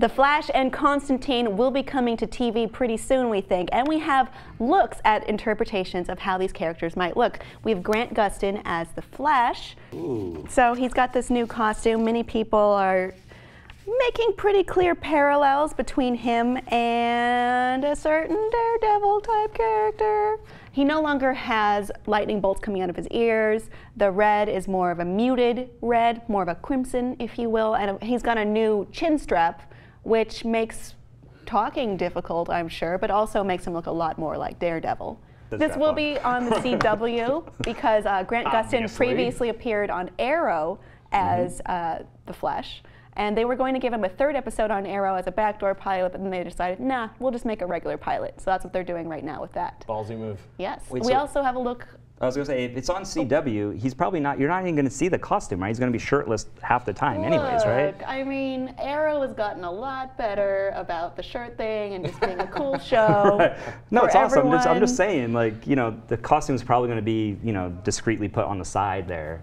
The Flash and Constantine will be coming to TV pretty soon, we think, and we have looks at interpretations of how these characters might look. We have Grant Gustin as the Flash. Ooh. So he's got this new costume. Many people are making pretty clear parallels between him and a certain Daredevil type character. He no longer has lightning bolts coming out of his ears. The red is more of a muted red, more of a crimson, if you will, and he's got a new chin strap, which makes talking difficult, I'm sure, but also makes him look a lot more like Daredevil. This will be on the CW because Grant Gustin previously appeared on Arrow as the Flash. And they were going to give him a third episode on Arrow as a backdoor pilot, but then they decided, nah, we'll just make a regular pilot. So that's what they're doing right now with that. Ballsy move. Yes. Wait, we also have a look. I was going to say, if it's on CW, he's probably not, you're not even going to see the costume, right? He's going to be shirtless half the time anyways, right? I mean, Arrow has gotten a lot better about the shirt thing and just being a cool show. Right. No, it's awesome. Everyone. I'm just saying, like, you know, the costume's probably going to be, you know, discreetly put on the side there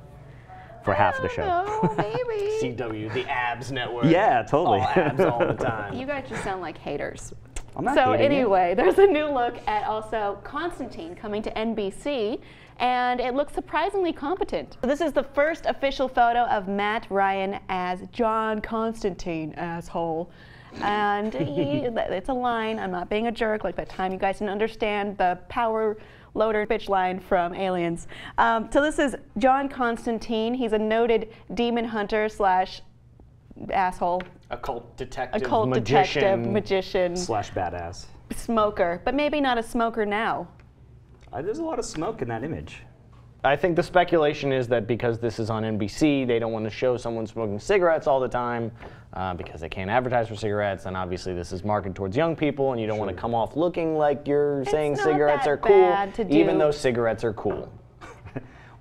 for half of the show. No, maybe. CW, the abs network. Yeah, totally. All abs all the time. You guys just sound like haters. I'm not So hating anyway, there's a new look at also Constantine coming to NBC, and it looks surprisingly competent. So this is the first official photo of Matt Ryan as John Constantine, asshole. And it's a line, I'm not being a jerk, like that time you guys didn't understand the power loader bitch line from Aliens. So this is John Constantine. He's a noted demon hunter slash asshole. Occult detective, Occult magician. Slash badass. Smoker, but maybe not a smoker now. There's a lot of smoke in that image. I think the speculation is that because this is on NBC, they don't want to show someone smoking cigarettes all the time because they can't advertise for cigarettes, and obviously this is marketed towards young people, and you don't want to come off looking like you're saying cigarettes are cool, even though cigarettes are cool.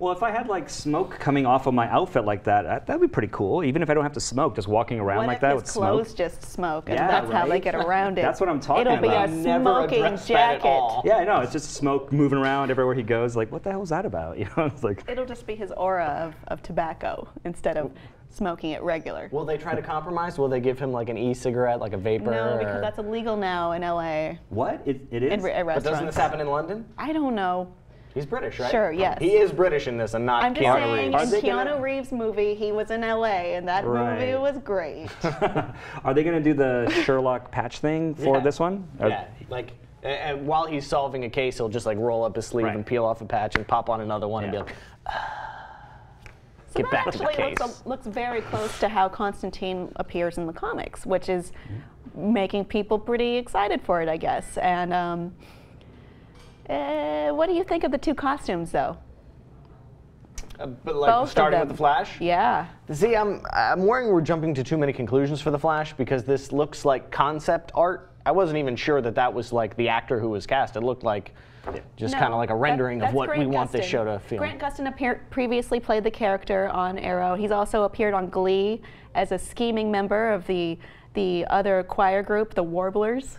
Well, if I had like smoke coming off of my outfit like that, that'd be pretty cool. Even if I don't have to smoke, just walking around like that with smoke. What if his clothes just smoke, and that's how they get around it? That's what I'm talking about. It'll be a smoking jacket. Yeah, I know. It's just smoke moving around everywhere he goes. Like, what the hell is that about? You know, it's like. It'll just be his aura of tobacco instead of smoking it regular. Will they try to compromise? Will they give him like an e-cigarette, like a vapor? No, because that's illegal now in LA. What? It is? In but doesn't this happen in London? I don't know. He's British, right? Sure, yes. He is British in this and not I'm just Keanu saying, Reeves. in Keanu Reeves' movie, he was in LA, and that movie was great. Are they going to do the Sherlock patch thing for this one? Yeah, like, and while he's solving a case, he'll just like roll up his sleeve and peel off a patch and pop on another one and be like, So get back to the case. Looks very close to how Constantine appears in the comics, which is making people pretty excited for it, I guess. And what do you think of the two costumes, though? But like Both starting with the Flash? Yeah. See, I'm worrying we're jumping to too many conclusions for the Flash because this looks like concept art. I wasn't even sure that that was like the actor who was cast. It looked like just kind of like a rendering of what we want this show to feel. Grant Gustin previously played the character on Arrow. He's also appeared on Glee as a scheming member of the other choir group, the Warblers.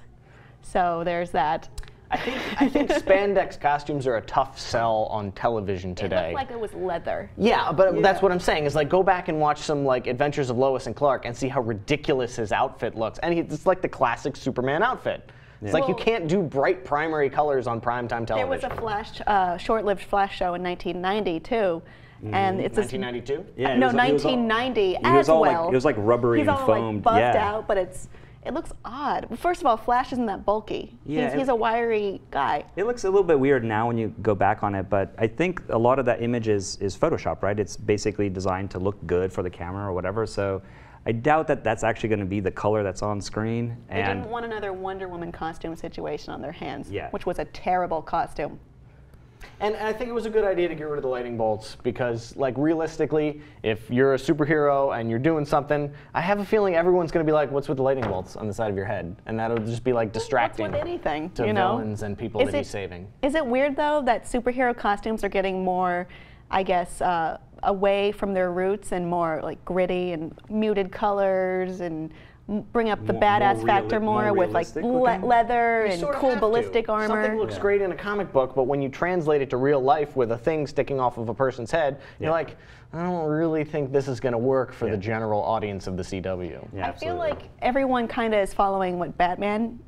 So there's that. I think spandex costumes are a tough sell on television today. It looked like it was leather. Yeah, but that's what I'm saying is like go back and watch some like Adventures of Lois and Clark and see how ridiculous his outfit looks. And it's like the classic Superman outfit. It's like you can't do bright primary colors on primetime television. There was a short-lived Flash show in 1990 too. And it's 1992? Yeah, no, 1990 as well. It was like rubbery and foamed. He's all like buffed out, but it looks odd. First of all, Flash isn't that bulky. Yeah, he's a wiry guy. It looks a little bit weird now when you go back on it, but I think a lot of that image is Photoshop, right? It's basically designed to look good for the camera or whatever. So I doubt that that's actually going to be the color that's on screen. They didn't want another Wonder Woman costume situation on their hands, which was a terrible costume. And I think it was a good idea to get rid of the lightning bolts because, like, realistically, if you're a superhero and you're doing something, I have a feeling everyone's going to be like, what's with the lightning bolts on the side of your head? And that'll just be, like, distracting what's with anything, to villains and people that he's saving. Is it weird, though, that superhero costumes are getting more, I guess, away from their roots and more, like, gritty and muted colors and bring up the More badass factor more with like realistic looking? leather You and sort of cool have to. ballistic armor. Something looks great in a comic book, but when you translate it to real life with a thing sticking off of a person's head, you're like, I don't really think this is going to work for the general audience of the CW. Yeah, I feel like everyone kind of is following what Batman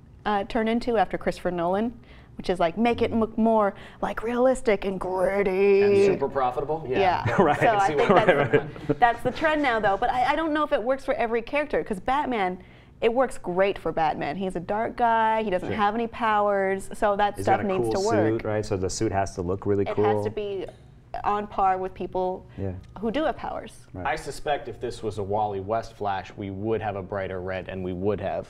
turned into after Christopher Nolan, which is like make it look more like realistic and gritty. And super profitable? Yeah. Right. So I think Right. that's the trend now, though. But I don't know if it works for every character, because Batman, it works great for Batman. He's a dark guy. He doesn't have any powers, so that He's stuff got a needs cool to work. suit, right? So the suit has to look really It cool. has to be on par with people who do have powers. Right. I suspect if this was a Wally West Flash, we would have a brighter red, and we would have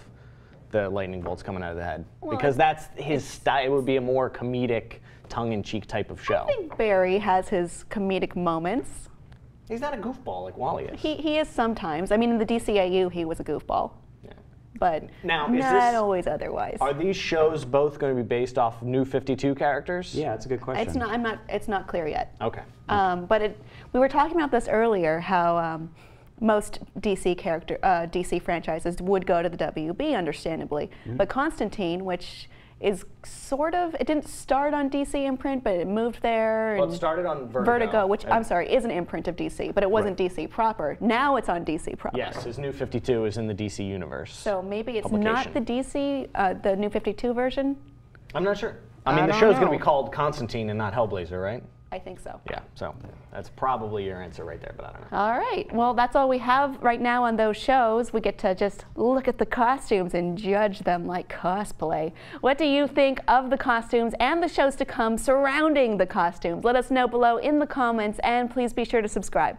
the lightning bolts coming out of the head. Well, because that's his style. It would be a more comedic, tongue-in-cheek type of show. I think Barry has his comedic moments. He's not a goofball like Wally is. He is sometimes. I mean, in the DCAU, he was a goofball. Yeah. But Now, is not this- always otherwise. Are these shows both going to be based off New 52 characters? Yeah, that's a good question. It's not. It's not clear yet. Okay. But we were talking about this earlier. How most DC franchises would go to the WB, understandably. But Constantine, which is sort of, it didn't start on DC imprint, but it moved there. Well, and it started on Vertigo. which I'm sorry, is an imprint of DC, but it wasn't DC proper. Now it's on DC proper. Yes, his New 52 is in the DC universe. So maybe it's not the DC, the New 52 version. I'm not sure. I mean, I the don't show's going to know. be called Constantine and not Hellblazer, right? I think so. Yeah, so that's probably your answer right there, but I don't know. All right. Well, that's all we have right now on those shows. We get to just look at the costumes and judge them like cosplay. What do you think of the costumes and the shows to come surrounding the costumes? Let us know below in the comments, and please be sure to subscribe.